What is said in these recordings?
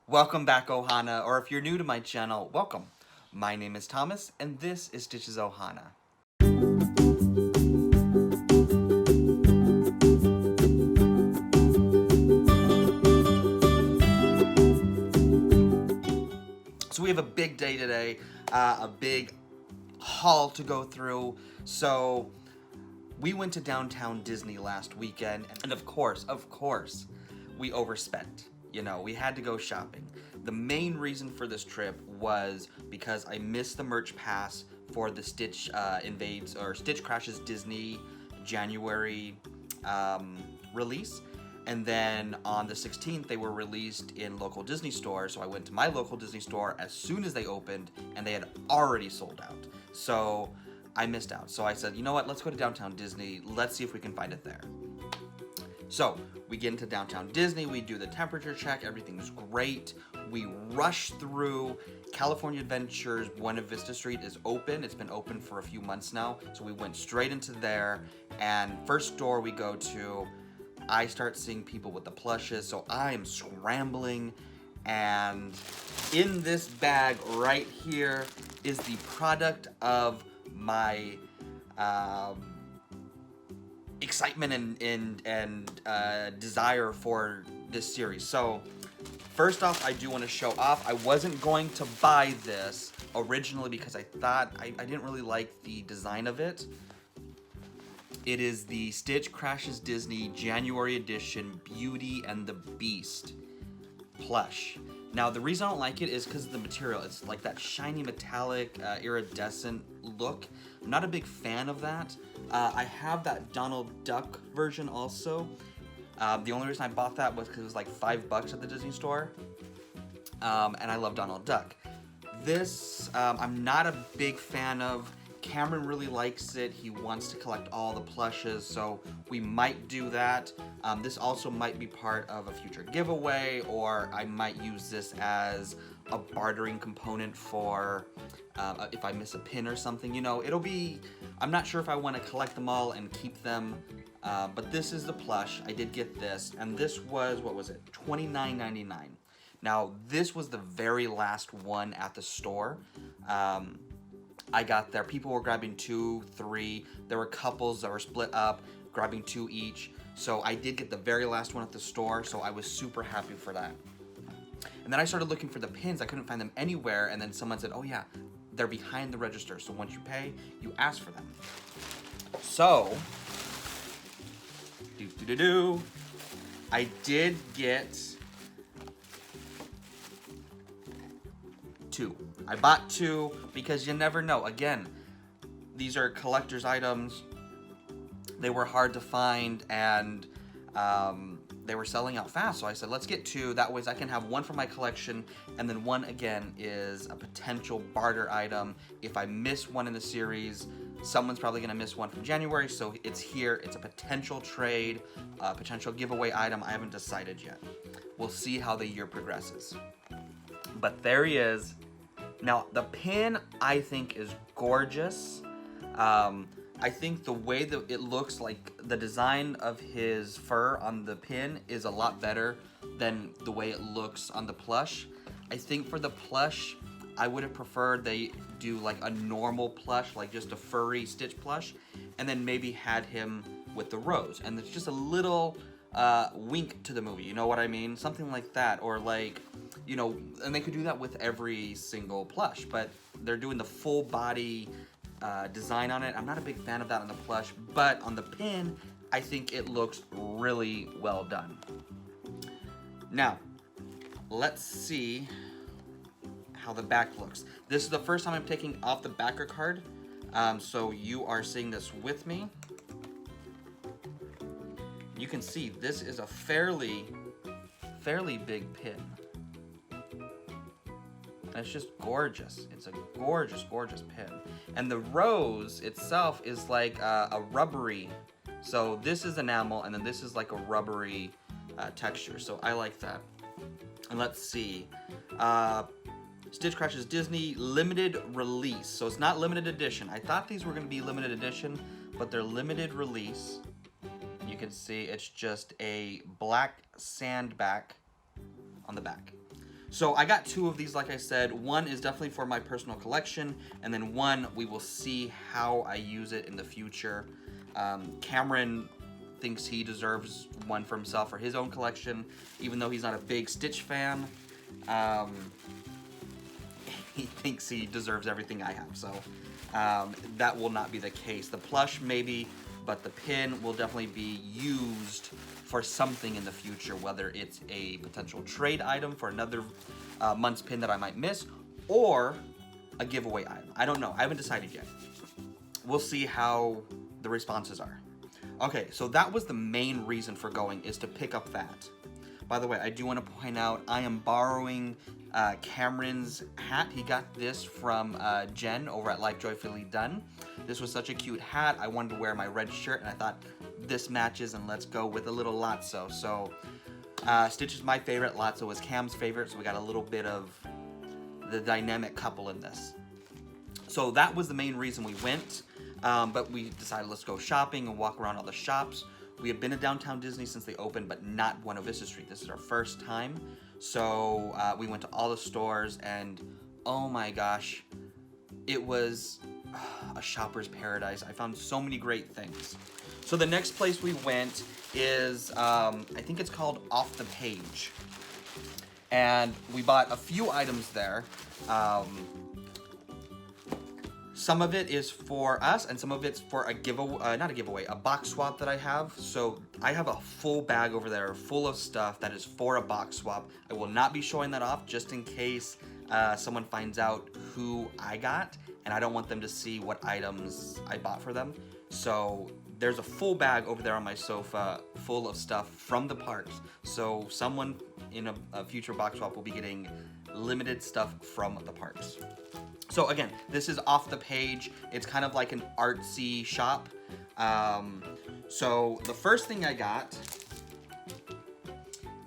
Welcome back, Ohana, or if you're new to my channel, welcome. My name is Thomas, and this is Stitches Ohana. So we have a big day today, a big haul to go through. So we went to downtown Disney last weekend, and of course, we overspent. You know, we had to go shopping. The main reason for this trip was because I missed the merch pass for the Stitch Invades or Stitch Crashes Disney January release. And then on the 16th, they were released in local Disney stores. So I went to my local Disney store as soon as they opened, and they had already sold out. So I missed out. So I said, you know what, let's go to downtown Disney. Let's see if we can find it there. So we get into downtown Disney, we do the temperature check, everything's great. We rush through. California Adventures Buena Vista Street is open. It's been open for a few months now. So we went straight into there, and first store we go to, I start seeing people with the plushes, so I am scrambling, and in this bag right here is the product of my excitement and desire for this series. So first off, I do want to show off, I wasn't going to buy this originally because I thought I didn't really like the design of it. It is the Stitch Crashes Disney January edition Beauty and the Beast plush. Now, the reason I don't like it is because of the material. It's like that shiny metallic iridescent look. I'm not a big fan of that. I have that Donald Duck version also. The only reason I bought that was because it was like $5 at the Disney store. And I love Donald Duck. This, I'm not a big fan of. Cameron really likes it. He wants to collect all the plushes, so we might do that. This also might be part of a future giveaway, or I might use this as a bartering component for if I miss a pin or something. You know, it'll be, I'm not sure if I want to collect them all and keep them, but this is the plush. I did get this, and this was, what was it, $29.99. Now, this was the very last one at the store. I got there. People were grabbing 2, 3. There were couples that were split up, grabbing 2 each. So I did get the very last one at the store, so I was super happy for that. And then I started looking for the pins. I couldn't find them anywhere, and then someone said, oh yeah, they're behind the register. So once you pay, you ask for them. So, I did get 2. I bought 2 because you never know. Again, these are collector's items. They were hard to find, and they were selling out fast. So I said, let's get 2. That way I can have one for my collection, and then one, again, is a potential barter item. If I miss one in the series, someone's probably going to miss one from January, so it's here. It's a potential trade, potential giveaway item. I haven't decided yet. We'll see how the year progresses. But there he is. Now, the pin, I think, is gorgeous. I think the way that it looks, like the design of his fur on the pin is a lot better than the way it looks on the plush. I think for the plush, I would have preferred they do like a normal plush, like just a furry Stitch plush, and then maybe had him with the rose. And there's just a little wink to the movie, you know what I mean? Something like that, or like, you know, and they could do that with every single plush, but they're doing the full body design on it. I'm not a big fan of that on the plush, but on the pin, I think it looks really well done. Now, let's see how the back looks. This is the first time I'm taking off the backer card, so you are seeing this with me. You can see this is a fairly big pin. And it's just gorgeous. It's a gorgeous, gorgeous pin. And the rose itself is like a rubbery. So this is enamel, and then this is like a rubbery texture. So I like that. And let's see. Stitch Crashes Disney limited release. So it's not limited edition. I thought these were going to be limited edition, but they're limited release. You can see it's just a black sandback on the back. So I got 2 of these, like I said. One is definitely for my personal collection, and then one we will see how I use it in the future. Cameron thinks he deserves one for himself for his own collection, even though he's not a big Stitch fan. He thinks he deserves everything I have, so that will not be the case. The plush maybe, but the pin will definitely be used for something in the future, whether it's a potential trade item for another month's pin that I might miss, or a giveaway item. I don't know. I haven't decided yet. We'll see how the responses are. Okay, so that was the main reason for going, is to pick up that. By the way, I do want to point out, I am borrowing Cameron's hat. He got this from Jen over at Life Joyfully Done. This was such a cute hat. I wanted to wear my red shirt, and I thought this matches, and let's go with a little Lotso. So Stitch is my favorite, Lotso is Cam's favorite, so we got a little bit of the dynamic couple in this. So that was the main reason we went, but we decided let's go shopping and walk around all the shops. We have been to Downtown Disney since they opened, but not Buena Vista Street. This is our first time. So we went to all the stores, and oh my gosh, it was a shopper's paradise. I found so many great things. So the next place we went is, I think it's called Off the Page. And we bought a few items there. Some of it is for us, and some of it's for a giveaway, not a giveaway, a box swap that I have. So I have a full bag over there full of stuff that is for a box swap. I will not be showing that off just in case someone finds out who I got, and I don't want them to see what items I bought for them. So there's a full bag over there on my sofa full of stuff from the parks. So someone in a future box swap will be getting limited stuff from the parks. So again, this is Off the Page. It's kind of like an artsy shop. So the first thing I got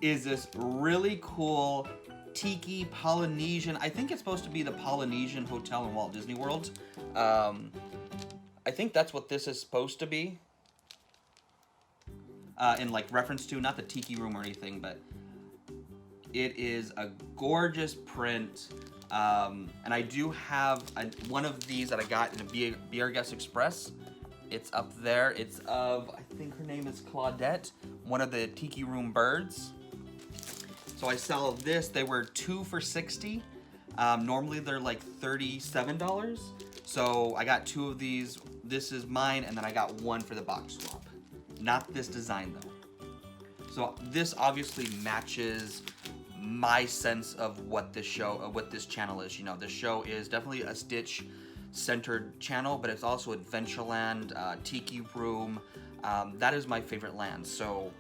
is this really cool tiki Polynesian. I think it's supposed to be the Polynesian Hotel in Walt Disney World. I think that's what this is supposed to be. In like reference to, not the tiki room or anything, but it is a gorgeous print. And I do have one of these that I got in a Be Our Guest Express. It's up there. It's of, I think her name is Claudette, one of the Tiki Room birds. So I sell this. They were 2 for $60. Normally they're like $37. So I got 2 of these. This is mine, and then I got 1 for the box swap. Not this design though. So this obviously matches my sense of what this channel is. You know, this show is definitely a Stitch centered channel, but it's also Adventureland, Tiki Room. That is my favorite land. So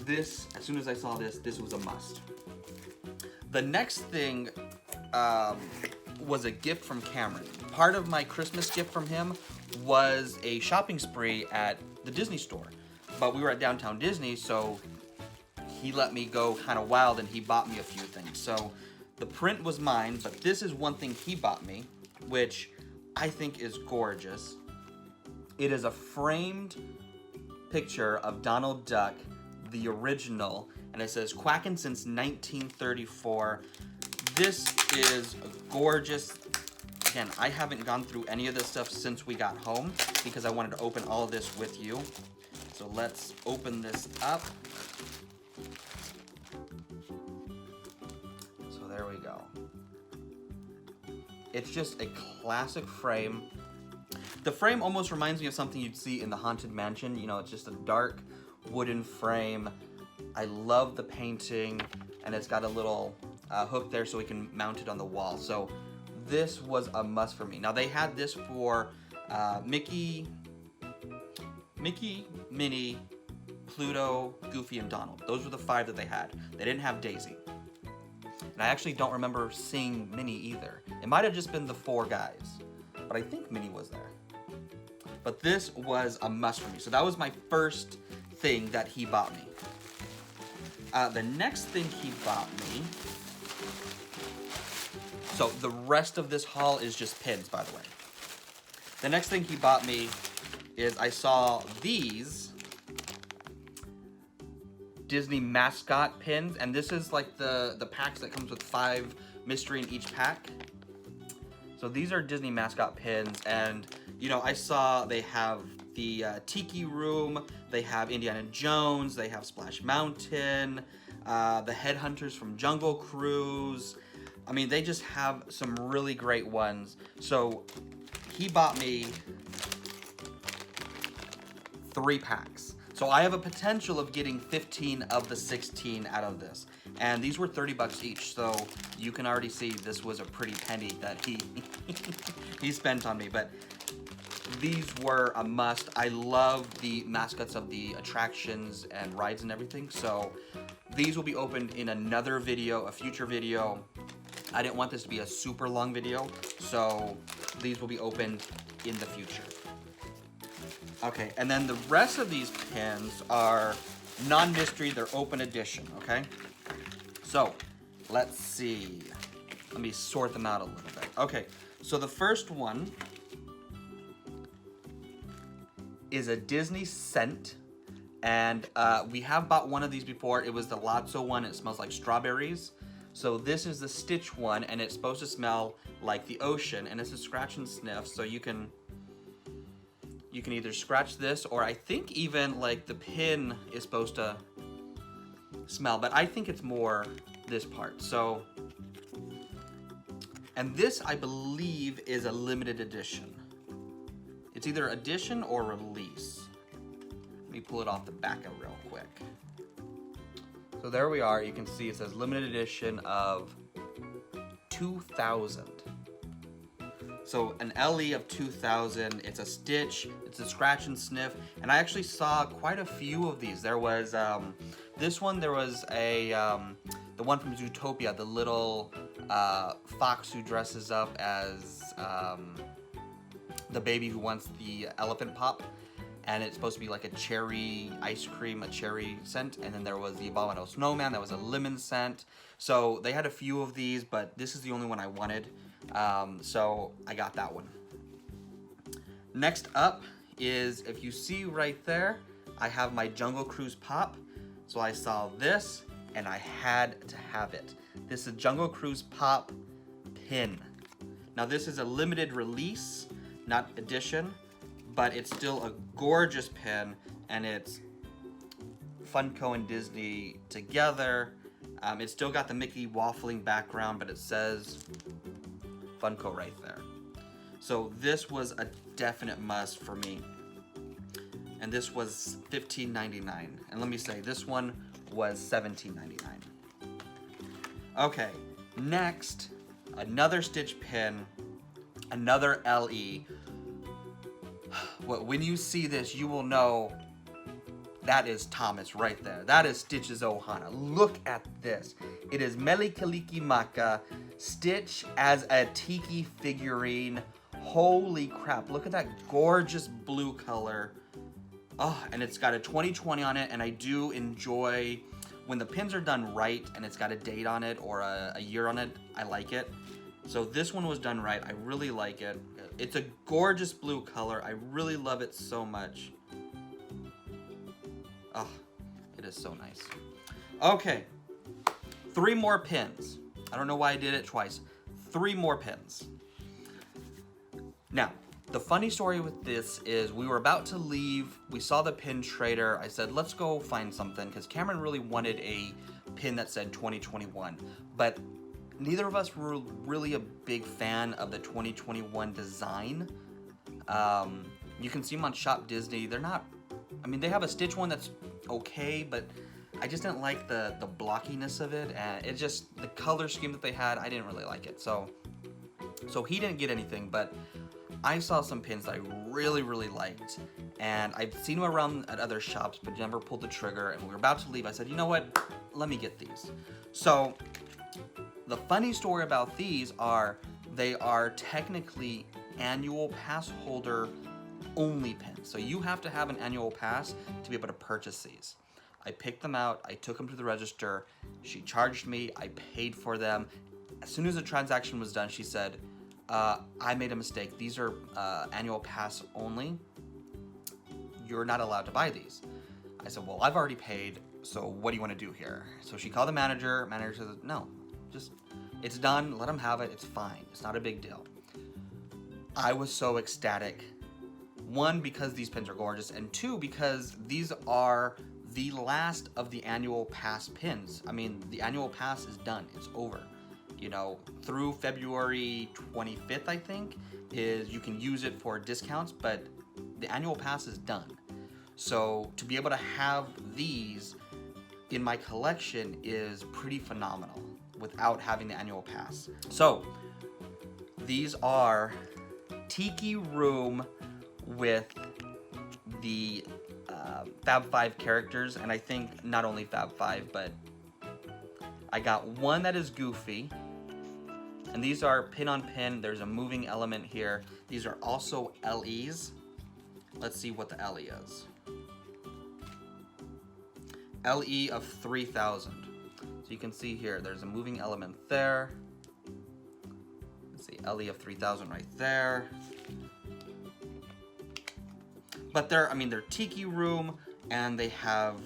this, as soon as I saw this was a must. The next thing was a gift from Cameron. Part of my Christmas gift from him was a shopping spree at the Disney store, but we were at Downtown Disney, so he let me go kind of wild and he bought me a few things. So the print was mine, but this is one thing he bought me, which I think is gorgeous. It is a framed picture of Donald Duck, the original, and it says quacking since 1934. This is gorgeous. Again, I haven't gone through any of this stuff since we got home because I wanted to open all of this with you. So let's open this up. So there we go. It's just a classic frame. The frame almost reminds me of something you'd see in the Haunted Mansion. You know, it's just a dark wooden frame. I love the painting, and it's got a little hook there so we can mount it on the wall. So this was a must for me. Now they had this for Mickey, Minnie, Pluto, Goofy, and Donald. Those were the 5 that they had. They didn't have Daisy. And I actually don't remember seeing Minnie either. It might have just been the 4 guys, but I think Minnie was there. But this was a must for me. So that was my first thing that he bought me. The next thing he bought me, so the rest of this haul is just pins, by the way. The next thing he bought me is I saw these Disney mascot pins, and this is like the packs that comes with 5 mystery in each pack. So these are Disney mascot pins, and you know, I saw they have the Tiki Room, they have Indiana Jones, they have Splash Mountain, the Headhunters from Jungle Cruise. I mean, they just have some really great ones. So he bought me 3 packs. So I have a potential of getting 15 of the 16 out of this. And these were 30 bucks each, so you can already see this was a pretty penny that he he spent on me. But these were a must. I love the mascots of the attractions and rides and everything. So these will be opened in another video, a future video. I didn't want this to be a super long video, so these will be opened in the future. Okay, and then the rest of these pins are non-mystery, they're open edition, okay? So, let's see. Let me sort them out a little bit. Okay, so the first one is a Disney scent, and we have bought one of these before. It was the Lotso one. It smells like strawberries. So this is the Stitch one, and it's supposed to smell like the ocean, and it's a scratch and sniff, so you can either scratch this, or I think even like the pin is supposed to smell, but I think it's more this part. So, and this I believe is a limited edition. It's either edition or release. Let me pull it off the back of real quick. So there we are. You can see it says limited edition of 2000. So an LE of 2000, it's a Stitch, it's a scratch and sniff, and I actually saw quite a few of these. There was this one, there was a the one from Zootopia, the little fox who dresses up as the baby who wants the elephant pop, and it's supposed to be like a cherry ice cream, a cherry scent. And then there was the Abominable Snowman, that was a lemon scent. So they had a few of these, but this is the only one I wanted. So I got that one. Next up is, if you see right there, I have my Jungle Cruise Pop. So I saw this and I had to have it. This is Jungle Cruise Pop pin. Now this is a limited release, not edition, but it's still a gorgeous pin, and it's Funko and Disney together. It's still got the Mickey waffling background, but it says Funko right there. So this was a definite must for me. And this was $15.99. And let me say, this one was $17.99. Okay, next, another Stitch pin, another LE. When you see this, you will know that is Thomas right there. That is Stitch's Ohana. Look at this. It is Mele Kalikimaka, Stitch as a tiki figurine. Holy crap, look at that gorgeous blue color. Oh, and it's got a 2020 on it, and I do enjoy when the pins are done right and it's got a date on it or a year on it. I like it. So this one was done right. I really like it. It's a gorgeous blue color. I really love it so much. Oh, it is so nice. Okay, 3 more pins. I don't know why I did it twice. 3 more pins. Now, the funny story with this is we were about to leave. We saw the pin trader. I said, let's go find something, because Cameron really wanted a pin that said 2021. But neither of us were really a big fan of the 2021 design. You can see them on Shop Disney. They're not, I mean, they have a Stitch one that's okay, but I just didn't like the blockiness of it, and it just, the color scheme that they had, I didn't really like it. So he didn't get anything, but I saw some pins that I really, really liked, and I've seen them around at other shops, but never pulled the trigger. And we were about to leave. I said, you know what? Let me get these. So the funny story about these are they are technically annual pass holder only pins. So you have to have an annual pass to be able to purchase these. I picked them out. I took them to the register. She charged me. I paid for them. As soon as the transaction was done, she said, I made a mistake. These are annual pass only. You're not allowed to buy these. I said, well, I've already paid. so what do you want to do here? So she called the manager. Manager says, no, just, it's done. Let them have it. It's fine. It's not a big deal. I was so ecstatic. One, because these pins are gorgeous, and two, because these are the last of the annual pass pins. I mean, the annual pass is done. It's over. You know, through February 25th, I think, is you can use it for discounts, but the annual pass is done. So to be able to have these in my collection is pretty phenomenal without having the annual pass. So these are Tiki Room with the Fab 5 characters, and I think not only Fab 5, but I got one that is Goofy, and these are pin on pin. There's a moving element here. These are also LEs. Let's see what the LE is. LE of 3000. So you can see here, there's a moving element there. Let's see, LE of 3000 right there. But they're Tiki Room, and they have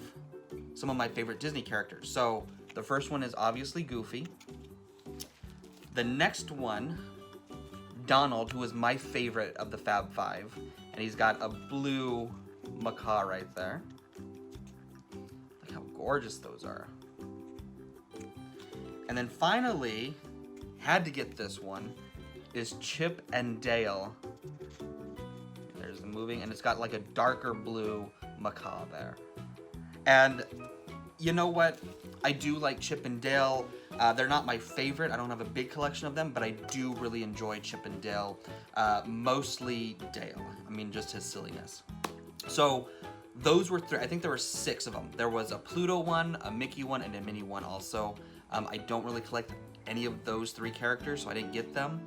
some of my favorite Disney characters. So the first one is obviously Goofy. The next one, Donald, who is my favorite of the Fab 5, and he's got a blue macaw right there. Look how gorgeous those are. And then finally, had to get this one, is Chip and Dale. There's the moving, and it's got like a darker blue macaw there. And you know what? I do like Chip and Dale. They're not my favorite. I don't have a big collection of them, but I do really enjoy Chip and Dale. Mostly Dale. I mean, just his silliness. So those were three. I think there were 6 of them. There was a Pluto one, a Mickey one, and a Minnie one also. I don't really collect any of those 3 characters, so I didn't get them.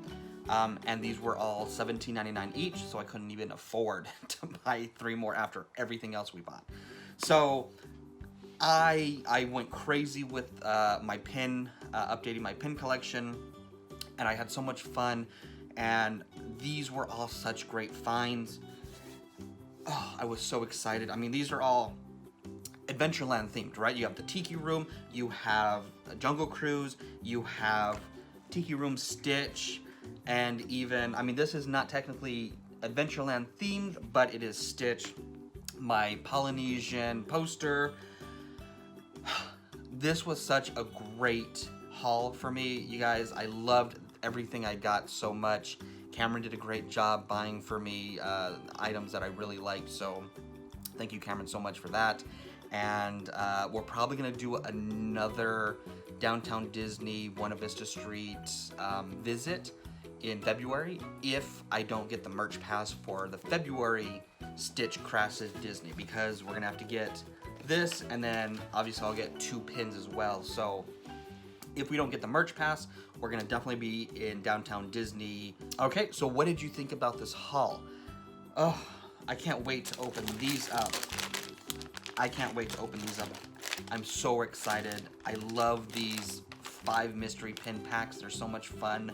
And these were all $17.99 each, so I couldn't even afford to buy 3 more after everything else we bought. So I went crazy with my pin, updating my pin collection, and I had so much fun, and these were all such great finds. Oh, I was so excited. I mean, these are all Adventureland themed, right? You have the Tiki Room, you have Jungle Cruise, you have Tiki Room Stitch, and even, I mean, this is not technically Adventureland themed, but it is Stitch, my Polynesian poster. This was such a great haul for me, you guys. I loved everything I got so much. Cameron did a great job buying for me items that I really liked, so thank you, Cameron, so much for that. And we're probably gonna do another Downtown Disney Buena Vista Street visit in February if I don't get the merch pass for the February Stitch Crafts Disney, because we're gonna have to get this, and then obviously I'll get 2 pins as well. So if we don't get the merch pass, we're gonna definitely be in Downtown Disney. Okay, so what did you think about this haul? Oh, I can't wait to open these up. I can't wait to open these up. I'm so excited. I love these 5 mystery pin packs. They're so much fun.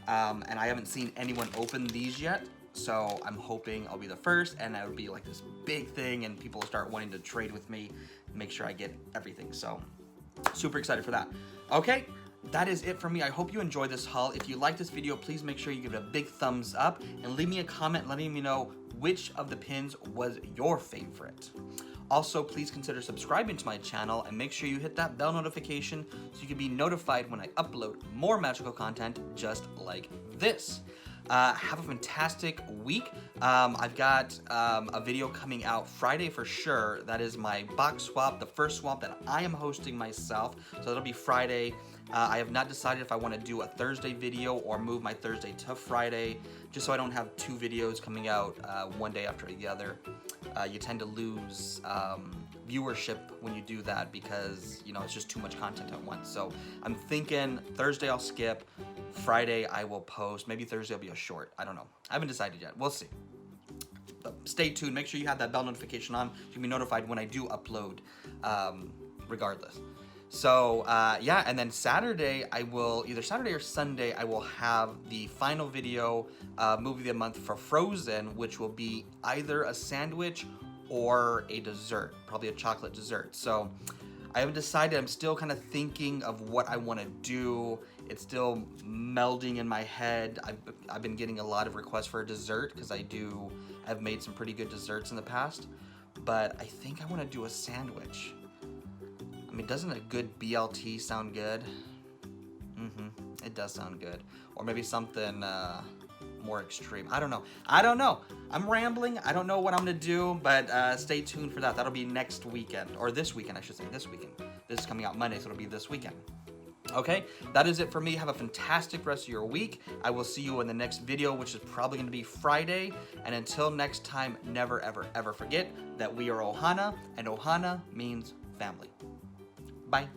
And I haven't seen anyone open these yet. So I'm hoping I'll be the first, and that would be like this big thing, and people will start wanting to trade with me, make sure I get everything. So super excited for that. Okay, that is it for me. I hope you enjoyed this haul. If you like this video, please make sure you give it a big thumbs up and leave me a comment letting me know which of the pins was your favorite. Also, please consider subscribing to my channel and make sure you hit that bell notification so you can be notified when I upload more magical content just like this. Have a fantastic week. I've got a video coming out Friday for sure. That is my box swap, the first swap that I am hosting myself. So that'll be Friday. I have not decided if I want to do a Thursday video or move my Thursday to Friday, just so I don't have 2 videos coming out one day after the other. You tend to lose viewership when you do that because, you know, it's just too much content at once. So I'm thinking Thursday I'll skip, Friday I will post, maybe Thursday will be a short. I don't know. I haven't decided yet. We'll see. But stay tuned. Make sure you have that bell notification on. You'll be notified when I do upload, regardless. So yeah, and then Saturday I will, either Saturday or Sunday, I will have the final video movie of the month for Frozen, which will be either a sandwich or a dessert, probably a chocolate dessert. So I haven't decided. I'm still kind of thinking of what I want to do. It's still melding in my head. I've been getting a lot of requests for a dessert because I've made some pretty good desserts in the past. But I think I want to do a sandwich. I mean, doesn't a good BLT sound good? It does sound good. Or maybe something more extreme. I don't know. I'm rambling. I don't know what I'm gonna do, but stay tuned for that. That'll be next weekend, or this weekend, I should say. This weekend. This is coming out Monday, so it'll be this weekend. Okay, that is it for me. Have a fantastic rest of your week. I will see you in the next video, which is probably going to be Friday. And until next time, never, ever, ever forget that we are Ohana, and Ohana means family. Bye.